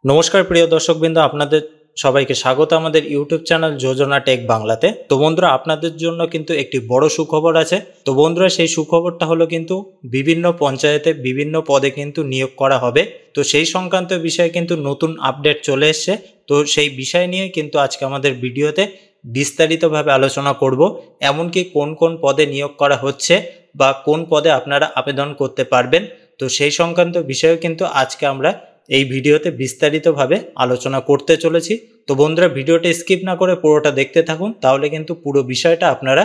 নমস্কার প্রিয় দর্শকবৃন্দ, আপনাদের সবাইকে স্বাগত আমাদের ইউটিউব চ্যানেল যোজনা টেক বাংলাতে। তো বন্ধুরা, আপনাদের জন্য কিন্তু একটি বড় সুখবর আছে। তো বন্ধুরা, সেই সুখবরটা হলো কিন্তু বিভিন্ন পঞ্চায়েতে বিভিন্ন পদে কিন্তু নিয়োগ করা হবে। তো সেই সংক্রান্ত বিষয়ে কিন্তু নতুন আপডেট চলে এসছে। তো সেই বিষয় নিয়ে কিন্তু আজকে আমাদের ভিডিওতে বিস্তারিতভাবে আলোচনা করব। এমনকি কোন কোন পদে নিয়োগ করা হচ্ছে বা কোন পদে আপনারা আবেদন করতে পারবেন, তো সেই সংক্রান্ত বিষয়েও কিন্তু আজকে আমরা এই ভিডিওতে বিস্তারিতভাবে আলোচনা করতে চলেছি। তো বন্ধুরা, ভিডিওটা স্কিপ না করে পুরোটা দেখতে থাকুন, তাহলে কিন্তু পুরো বিষয়টা আপনারা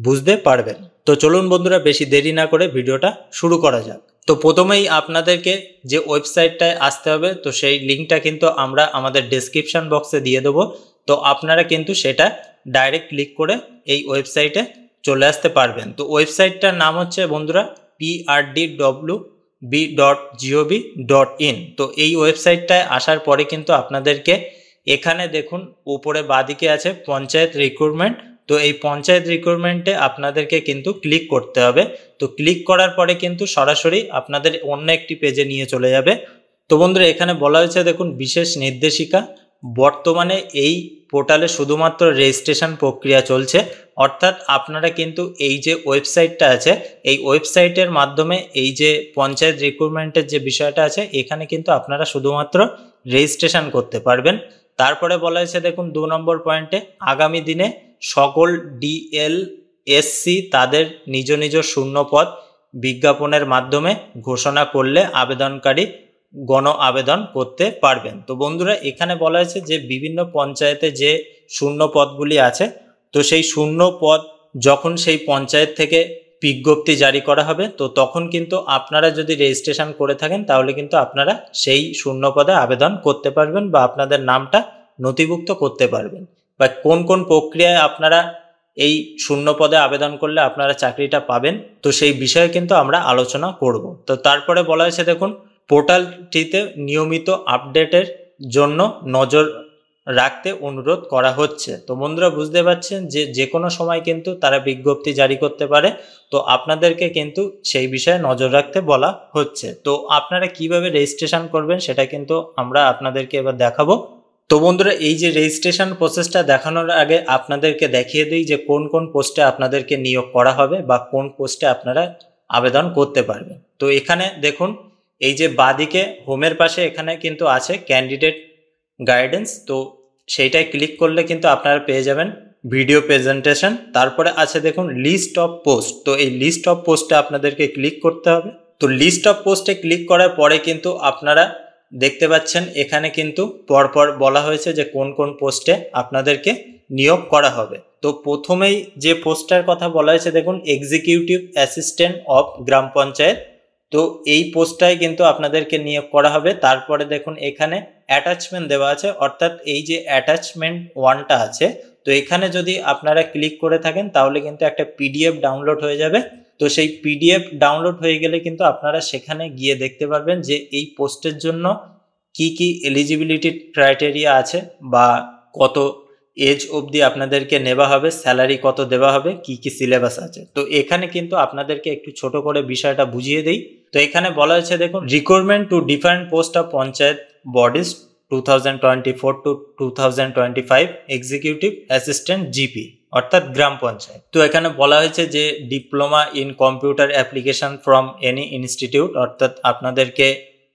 বুঝতে পারবেন। তো চলুন বন্ধুরা, বেশি দেরি না করে ভিডিওটা শুরু করা যাক। তো প্রথমেই আপনাদেরকে যে ওয়েবসাইটটায় আসতে হবে, তো সেই লিঙ্কটা কিন্তু আমরা আমাদের ডেসক্রিপশন বক্সে দিয়ে দেবো। তো আপনারা কিন্তু সেটা ডাইরেক্ট ক্লিক করে এই ওয়েবসাইটে চলে আসতে পারবেন। তো ওয়েবসাইটটার নাম হচ্ছে বন্ধুরা prdwb.gov.in। তো এই ওয়েবসাইটটায় আসার পরে কিন্তু আপনাদেরকে এখানে দেখুন উপরে বাঁদিকে আছে পঞ্চায়েত রিক্রুটমেন্ট। তো এই পঞ্চায়েত রিক্রুটমেন্টে আপনাদেরকে কিন্তু ক্লিক করতে হবে। তো ক্লিক করার পরে কিন্তু সরাসরি আপনাদের অন্য একটি পেজে নিয়ে চলে যাবে। তো বন্ধুরা, এখানে বলা হয়েছে দেখুন বিশেষ নির্দেশিকা। বর্তমানে এই পোর্টালে শুধুমাত্র রেজিস্ট্রেশন প্রক্রিয়া চলছে, অর্থাৎ আপনারা কিন্তু এই যে ওয়েবসাইটটা আছে এই ওয়েবসাইটের মাধ্যমে এই যে পঞ্চায়েত রিক্রুটমেন্টের যে বিষয়টা আছে এখানে কিন্তু আপনারা শুধুমাত্র রেজিস্ট্রেশন করতে পারবেন। তারপরে বলা হয়েছে দেখুন 2 নম্বর পয়েন্টে, আগামী দিনে সকল ডিএলএসসি তাদের নিজ নিজ শূন্য পদ বিজ্ঞাপনের মাধ্যমে ঘোষণা করলে আবেদনকারী গণ আবেদন করতে পারবেন। তো বন্ধুরা, এখানে বলা হয়েছে যে বিভিন্ন পঞ্চায়েতে যে শূন্য পদগুলি আছে, তো সেই শূন্য পদ যখন সেই পঞ্চায়েত থেকে বিজ্ঞপ্তি জারি করা হবে, তো তখন কিন্তু আপনারা যদি রেজিস্ট্রেশন করে থাকেন তাহলে কিন্তু আপনারা সেই শূন্য পদে আবেদন করতে পারবেন বা আপনাদের নামটা নথিভুক্ত করতে পারবেন। বা কোন কোন প্রক্রিয়ায় আপনারা এই শূন্য পদে আবেদন করলে আপনারা চাকরিটা পাবেন, তো সেই বিষয়ে কিন্তু আমরা আলোচনা করব। তো তারপরে বলা হয়েছে দেখুন পোর্টালটিতে নিয়মিত আপডেটের জন্য নজর রাখতে অনুরোধ করা হচ্ছে। তো বন্ধুরা, বুঝতে পারছেন যে যে কোনো সময় কিন্তু তারা বিজ্ঞপ্তি জারি করতে পারে। তো আপনাদেরকে কিন্তু সেই বিষয়ে নজর রাখতে বলা হচ্ছে। তো আপনারা কিভাবে রেজিস্ট্রেশন করবেন সেটা কিন্তু আমরা আপনাদেরকে এবার দেখাবো। তো বন্ধুরা, এই যে রেজিস্ট্রেশন প্রসেসটা দেখানোর আগে আপনাদেরকে দেখিয়ে দিই যে কোন কোন পোস্টে আপনাদেরকে নিয়োগ করা হবে বা কোন পোস্টে আপনারা আবেদন করতে পারবেন। তো এখানে দেখুন এই যে বাঁদিকে হোমের পাশে এখানে কিন্তু আছে ক্যান্ডিডেট গাইডেন্স। তো সেইটাই ক্লিক করলে কিন্তু আপনারা পেয়ে যাবেন ভিডিও প্রেজেন্টেশন। তারপরে আছে দেখুন লিস্ট অফ পোস্ট। তো এই লিস্ট অফ পোস্টে আপনাদেরকে ক্লিক করতে হবে। তো লিস্ট অফ পোস্টে ক্লিক করার পরে কিন্তু আপনারা দেখতে পাচ্ছেন এখানে কিন্তু পরপর বলা হয়েছে যে কোন কোন পোস্টে আপনাদেরকে নিয়োগ করা হবে। তো প্রথমেই যে পোস্টটার কথা বলা হয়েছে দেখুন এক্সিকিউটিভ অ্যাসিস্ট্যান্ট অফ গ্রাম পঞ্চায়েত। তো এই পোস্টটাই কিন্তু আপনাদেরকে নিয়োগ করা হবে। তারপরে দেখুন এখানে অ্যাটাচমেন্ট দেওয়া আছে, অর্থাৎ এই যে অ্যাটাচমেন্ট 1টা আছে, তো এখানে যদি আপনারা ক্লিক করে থাকেন তাহলে কিন্তু একটা পিডিএফ ডাউনলোড হয়ে যাবে। তো সেই পিডিএফ ডাউনলোড হয়ে গেলে কিন্তু আপনারা সেখানে গিয়ে দেখতে পারবেন যে এই পোস্টের জন্য কি কি এলিজিবিলিটি ক্রাইটেরিয়া আছে বা কত এজ অবধি আপনাদেরকে নেওয়া হবে, স্যালারি কত দেওয়া হবে, কি কি সিলেবাস আছে। তো এখানে কিন্তু আপনাদেরকে একটু ছোট করে বিষয়টা বুঝিয়ে দেই। তো এখানে বলা হয়েছে দেখুন recruitment to different post of panchayat bodies 2024 to 2025 executive assistant GP, অর্থাৎ গ্রাম পঞ্চায়েত। তো এখানে বলা হয়েছে যে diploma in computer application from any institute, অর্থাৎ আপনাদেরকে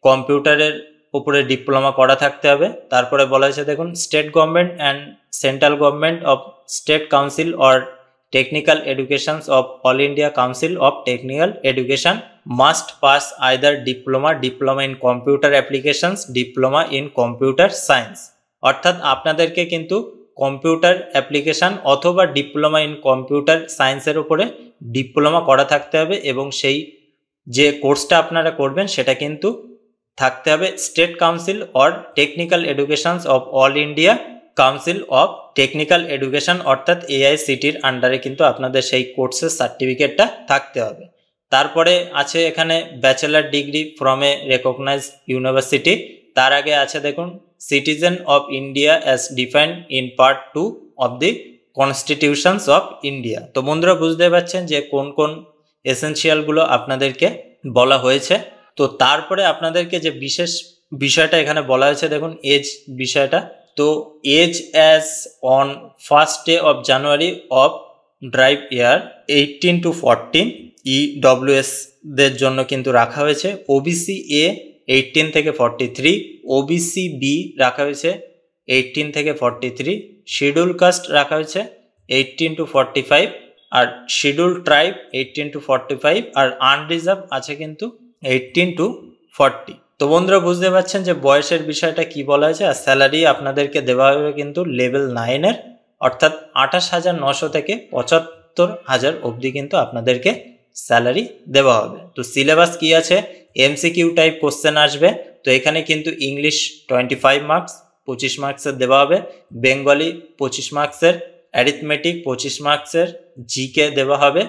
কম্পিউটারের উপরে ডিপ্লোমা করা থাকতে হবে। তারপরে বলা হয়েছে দেখুন state government and central government of state council or technical education of all India council of technical education must pass either diploma in computer applications, diploma in computer science. অর্থাৎ আপনাদেরকে কিন্তু কম্পিউটার অ্যাপ্লিকেশন অথবা diploma in computer সায়েন্সের উপরে diploma করা থাকতে হবে এবং সেই যে কোর্সটা আপনারা করবেন সেটা কিন্তু থাকতে হবে state council or technical educations of all India council of technical education, অর্থাৎ এআইসিটির আন্ডারে কিন্তু আপনাদের সেই কোর্সের সার্টিফিকেটটা থাকতে হবে। তারপরে আছে এখানে bachelor degree from a recognized university. তার আগে আছে দেখুন citizen of India as defined in part 2 of the constitutions of India. তো বন্ধুরা, বুঝতে পারছেন যে কোন কোন এসেনশিয়ালগুলো আপনাদেরকে বলা হয়েছে। তো তারপরে আপনাদেরকে যে বিশেষ বিষয়টা এখানে বলা হয়েছে, দেখুন এজ বিষয়টা। তো age as on 1st day of January of drive year 18 to 14 EWS দের জন্য কিন্তু রাখা হয়েছে। ওবিসি এ 18 থেকে 43, ওবিসি বি রাখা হয়েছে 18 থেকে 43, শিডিউল কাস্ট রাখা হয়েছে 18 to 45, আর শিডিউল ট্রাইব 18 to 45, আর আনরিজার্ভ আছে কিন্তু 18 to 40। তো বন্ধুরা বুঝতে পারছেন যে বয়সের বিষয়টা কি বলা হয়েছে। আর স্যালারি আপনাদেরকে দেওয়া হবে কিন্তু লেভেল 9-এর, অর্থাৎ 28,900 থেকে 75,000 অবধি কিন্তু আপনাদেরকে স্যালারি দেওয়া হবে। তো সিলেবাস কি আছে, এমসিকিউ টাইপ কোশ্চেন আসবে। তো এখানে কিন্তু ইংলিশ 25 মার্কস 25 মার্কসের দেওয়া হবে, বেঙ্গলি 25 মার্কসের, অ্যারিথমেটিক 25 মার্কসের, জিকে দেওয়া হবে।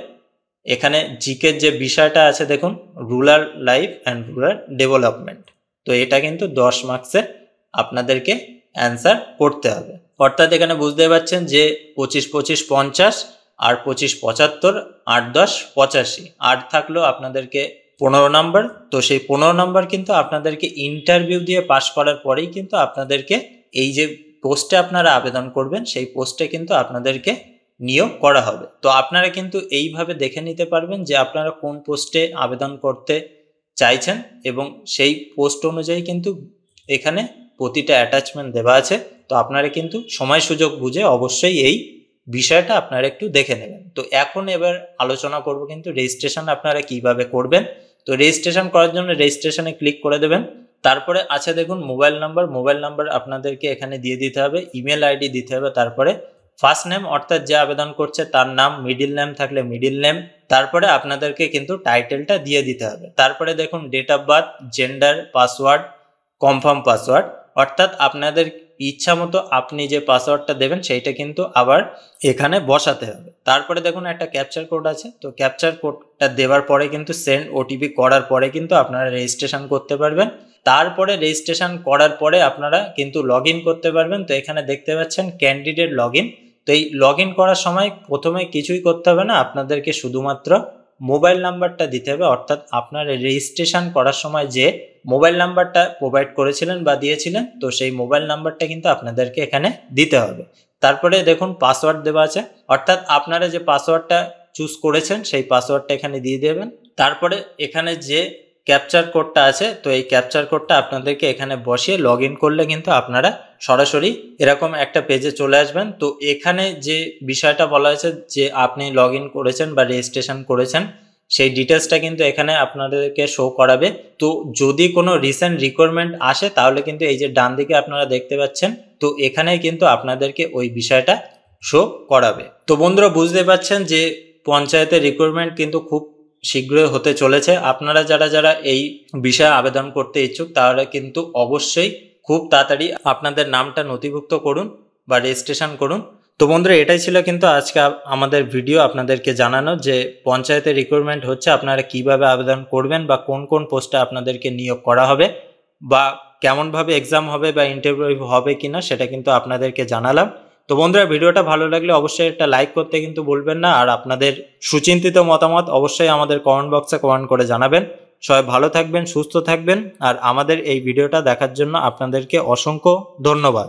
এখানে জিকের যে বিষয়টা আছে দেখুন, rural life and rural development, তো এটা কিন্তু 10 মার্কসের আপনাদেরকে অ্যান্সার করতে হবে। অর্থাৎ এখানে বুঝতে পারছেন যে 25-25 50, আর 25 75, 8-10 85, আর থাকলো আপনাদেরকে 15 নাম্বার। তো সেই 15 নাম্বার কিন্তু আপনাদেরকে ইন্টারভিউ দিয়ে পাশ করার পরেই কিন্তু আপনাদেরকে এই যে পোস্টে আপনারা আবেদন করবেন সেই পোস্টে কিন্তু আপনাদেরকে নিয়োগ করা হবে। তো আপনারা কিন্তু এইভাবে দেখে নিতে পারবেন যে আপনারা কোন পোস্টে আবেদন করতে চাইছেন, এবং সেই পোস্ট অনুযায়ী কিন্তু এখানে প্রতিটা অ্যাটাচমেন্ট দেওয়া আছে। তো আপনারা কিন্তু সময় সুযোগ বুঝে অবশ্যই এই বিষয়টা আপনারা একটু দেখে নেবেন। তো এখন এবার আলোচনা করব কিন্তু রেজিস্ট্রেশন আপনারা কিভাবে করবেন। তো রেজিস্ট্রেশন করার জন্য রেজিস্ট্রেশনে ক্লিক করে দেবেন। তারপরে আছে দেখুন মোবাইল নাম্বার আপনাদেরকে এখানে দিয়ে দিতে হবে, ইমেল আইডি দিতে হবে, তারপরে ফার্স্ট নেম অর্থাৎ যে আবেদন করছে তার নাম, মিডিল নেম থাকলে মিডিল নেম, তারপরে আপনাদেরকে কিন্তু টাইটেলটা দিয়ে দিতে হবে। তারপরে দেখুন date of birth, gender, password, confirm password, অর্থাৎ আপনাদের ইচ্ছা মতো আপনি যে পাসওয়ার্ডটা দেবেন সেইটা কিন্তু আবার এখানে বসাতে হবে। তারপরে দেখুন একটা ক্যাপচার কোড আছে, তো ক্যাপচার কোডটা দেওয়ার পরে কিন্তু সেন্ড ওটিপি করার পরে কিন্তু আপনারা রেজিস্ট্রেশন করতে পারবেন। তারপরে রেজিস্ট্রেশন করার পরে আপনারা কিন্তু লগ ইন করতে পারবেন। তো এখানে দেখতে পাচ্ছেন ক্যান্ডিডেট লগ ইন। তো এই লগ ইন করার সময় প্রথমে কিছুই করতে হবে না, আপনাদেরকে শুধুমাত্র মোবাইল নাম্বারটা দিতে হবে, অর্থাৎ আপনার রেজিস্ট্রেশন করার সময় যে মোবাইল নাম্বারটা প্রোভাইড করেছিলেন বা দিয়েছিলেন, তো সেই মোবাইল নাম্বারটা কিন্তু আপনাদেরকে এখানে দিতে হবে। তারপরে দেখুন পাসওয়ার্ড দেওয়া আছে, অর্থাৎ আপনারা যে পাসওয়ার্ডটা চুজ করেছেন সেই পাসওয়ার্ডটা এখানে দিয়ে দেবেন। তারপরে এখানে যে ক্যাপচার কোডটা আছে, তো এই ক্যাপচার কোডটা আপনাদেরকে এখানে বসিয়ে লগ ইন করলে কিন্তু আপনারা সরাসরি এরকম একটা পেজে চলে আসবেন। তো এখানে যে বিষয়টা বলা হয়েছে যে আপনি লগ ইন করেছেন বা রেজিস্ট্রেশন করেছেন সেই ডিটেলসটা কিন্তু এখানে আপনাদেরকে শো করাবে। তো যদি কোনো রিসেন্ট রিকোয়ারমেন্ট আসে তাহলে কিন্তু এই যে ডান দিকে আপনারা দেখতে পাচ্ছেন, তো এখানে কিন্তু আপনাদেরকে ওই বিষয়টা শো করাবে। তো বন্ধুরা বুঝতে পারছেন যে পঞ্চায়েতের রিক্রুটমেন্ট কিন্তু খুব শীঘ্রই হতে চলেছে। আপনারা যারা এই বিষয়ে আবেদন করতে ইচ্ছুক তাহলে কিন্তু অবশ্যই খুব তাড়াতাড়ি আপনাদের নামটা নথিভুক্ত করুন বা রেজিস্ট্রেশন করুন। তো বন্ধুরা এটাই ছিল কিন্তু আজকে আমাদের ভিডিও, আপনাদেরকে জানানো যে পঞ্চায়েতের রিক্রুটমেন্ট হচ্ছে, আপনারা কিভাবে আবেদন করবেন বা কোন কোন পোস্টে আপনাদেরকে নিয়োগ করা হবে বা কেমনভাবে এক্সাম হবে বা ইন্টারভিউ হবে কিনা সেটা কিন্তু আপনাদেরকে জানালাম। তো বন্ধুরা ভিডিওটা ভালো লাগলে অবশ্যই একটা লাইক করতে কিন্তু ভুলবেন না, আর আপনাদের সুচিন্তিত মতামত অবশ্যই আমাদের কমেন্ট বক্সে কমেন্ট করে জানাবেন। সবাই ভালো থাকবেন, সুস্থ থাকবেন, আর আমাদের এই ভিডিওটা দেখার জন্য আপনাদেরকে অসংখ্য ধন্যবাদ।